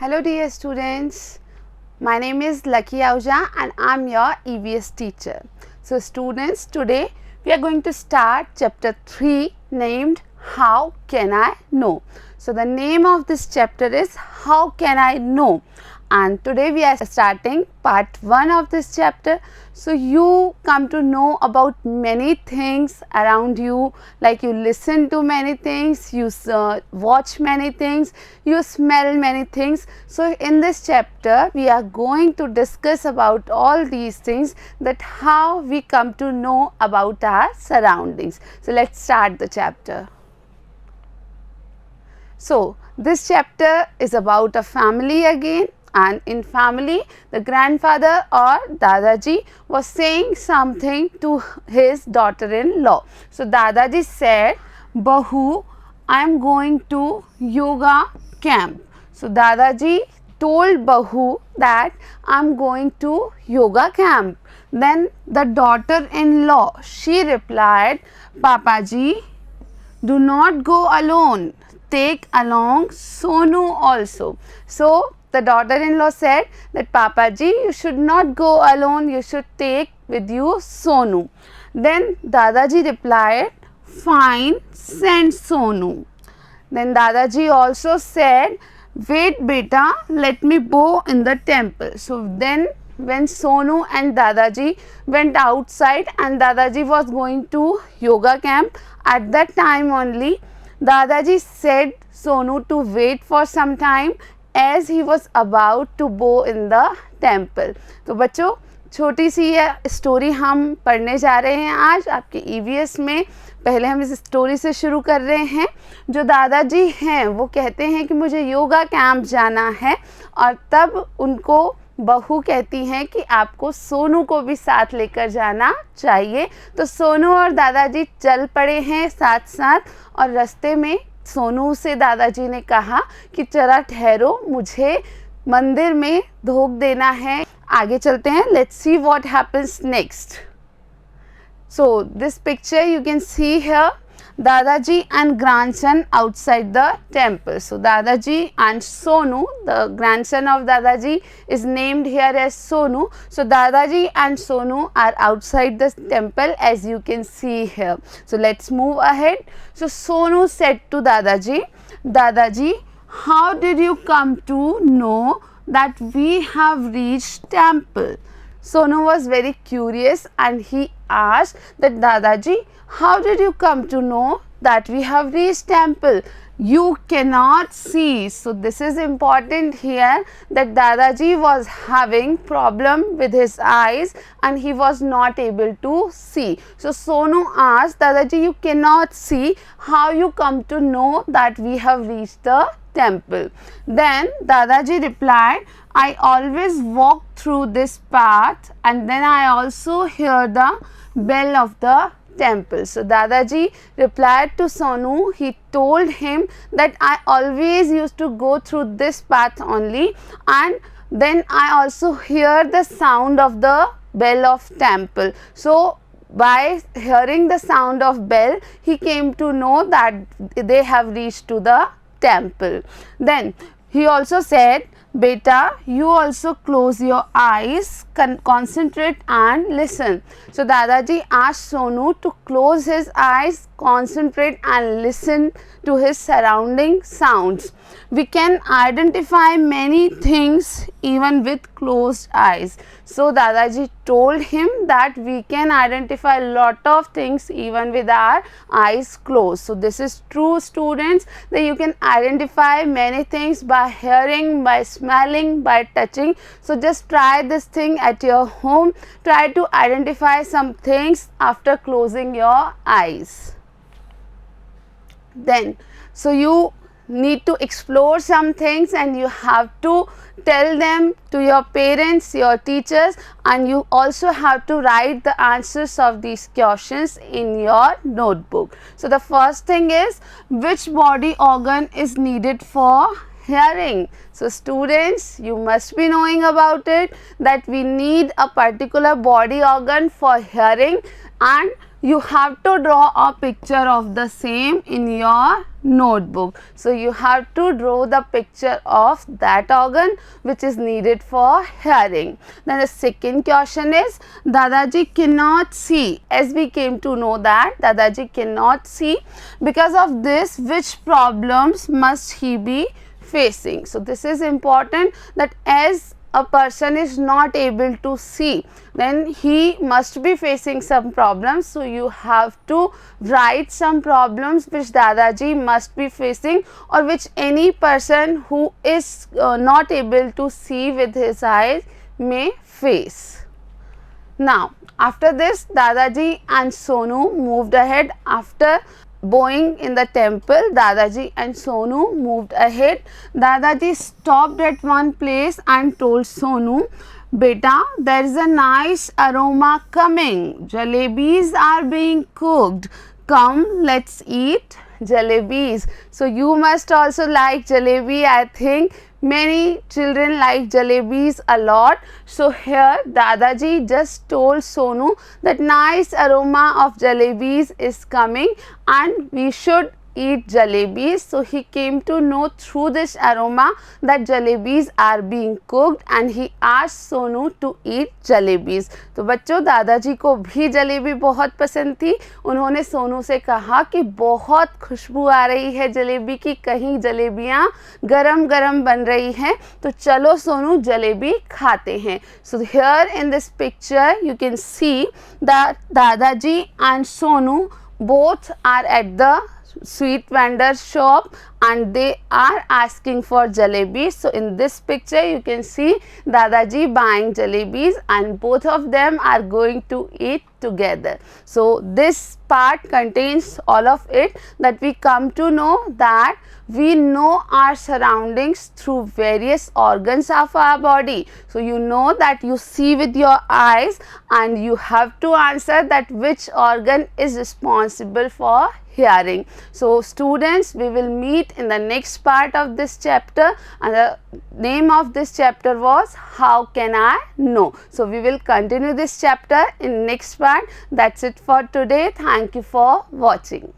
Hello dear students, my name is 𝐄-𝐊𝐿𝐻𝐿 and I am your EVS teacher. So students, today we are going to start chapter 3 named How Can I Know? So the name of this chapter is How Can I Know? And today we are starting part 1 of this chapter. So you come to know about many things around you, like you listen to many things, you watch many things, you smell many things. So in this chapter we are going to discuss about all these things, that how we come to know about our surroundings. So let's start the chapter. So this chapter is about a family again. And in family, the grandfather or Dadaji was saying something to his daughter-in-law. So Dadaji said, "Bahu, I am going to yoga camp." So Dadaji told Bahu that I am going to yoga camp. Then the daughter-in-law, she replied, "Papaji, do not go alone. Take along Sonu also." So the daughter-in-law said that, "Papaji, you should not go alone, you should take with you Sonu." Then Dadaji replied, "Fine, send Sonu." Then Dadaji also said, "Wait beta, let me bow in the temple." So then when Sonu and Dadaji went outside and Dadaji was going to yoga camp, at that time only Dadaji said Sonu to wait for some time as he was about to bow in the temple. तो बच्चों, छोटी सी ये story हम पढ़ने जा रहे हैं आज आपके EVS में. पहले हम इस स्टोरी से शुरू कर रहे हैं. जो दादाजी हैं वो कहते हैं कि मुझे योगा कैंप जाना है, और तब उनको बहू कहती हैं कि आपको सोनू को भी साथ लेकर जाना चाहिए. तो सोनू और दादाजी चल पड़े हैं साथ साथ, और रास्ते में सोनू से दादाजी ने कहा कि जरा ठहरो, मुझे मंदिर में धोख देना है. आगे चलते हैं. Let's see what happens next. So this picture you can see here Dadaji and grandson outside the temple. So Dadaji and Sonu, the grandson of Dadaji is named here as Sonu. So Dadaji and Sonu are outside the temple, as you can see here. So let's move ahead. So Sonu said to Dadaji, "Dadaji, how did you come to know that we have reached temple?" Sonu was very curious and he asked that, "Dadaji, how did you come to know that we have reached temple? You cannot see." So this is important here, that Dadaji was having problem with his eyes and he was not able to see. So Sonu asked, "Dadaji, you cannot see, how you come to know that we have reached the temple?" Then Dadaji replied, "I always walk through this path and then I also hear the bell of the temple." So Dadaji replied to Sonu, he told him that I always used to go through this path only, and then I also hear the sound of the bell of temple. So by hearing the sound of bell, he came to know that they have reached to the temple. Then he also said, "Beta, you also close your eyes, concentrate and listen." So Dadaji asked Sonu to close his eyes, concentrate and listen to his surrounding sounds. We can identify many things even with closed eyes. So Dadaji told him that we can identify lot of things even with our eyes closed. So this is true, students, that you can identify many things by hearing, by smelling, by touching. So just try this thing at your home. Try to identify some things after closing your eyes. Then so you need to explore some things and you have to tell them to your parents, your teachers, and you also have to write the answers of these questions in your notebook. So the first thing is, which body organ is needed for hearing? So students, you must be knowing about it, that we need a particular body organ for hearing, and you have to draw a picture of the same in your notebook. So you have to draw the picture of that organ which is needed for hearing. Then the second question is, Dadaji cannot see. As we came to know that Dadaji cannot see, because of this which problems must he be facing? So this is important, that as a person is not able to see, then he must be facing some problems. So you have to write some problems which Dadaji must be facing, or which any person who is not able to see with his eyes may face. Now after this, Dadaji and Sonu moved ahead. After bowing in the temple, Dadaji and Sonu moved ahead. Dadaji stopped at one place and told Sonu, "Beta, there is a nice aroma coming. Jalebis are being cooked. Come, let's eat jalebis." So you must also like jalebi. I think many children like jalebis a lot. So here Dadaji just told Sonu that nice aroma of jalebis is coming and we should eat jalebis. So he came to know through this aroma that jalebis are being cooked and he asked Sonu to eat jalebis. तो बच्चों, दादाजी को भी जलेबी बहुत पसंद थी. उन्होंने सोनू से कहा कि बहुत खुशबू आ रही है जलेबी की, कहीं जलेबियाँ गरम गरम बन रही हैं, तो चलो सोनू जलेबी खाते हैं. So here in this picture you can see that Dadaji and Sonu both are at the sweet vendor shop and they are asking for jalebis. So in this picture you can see Dadaji buying jalebis and both of them are going to eat together. So this part contains all of it, that we come to know that we know our surroundings through various organs of our body. So you know that you see with your eyes and you have to answer that which organ is responsible for hearing. So students, we will meet in the next part of this chapter, and the name of this chapter was How Can I Know? So we will continue this chapter in next part. That's it for today. Thank you for watching.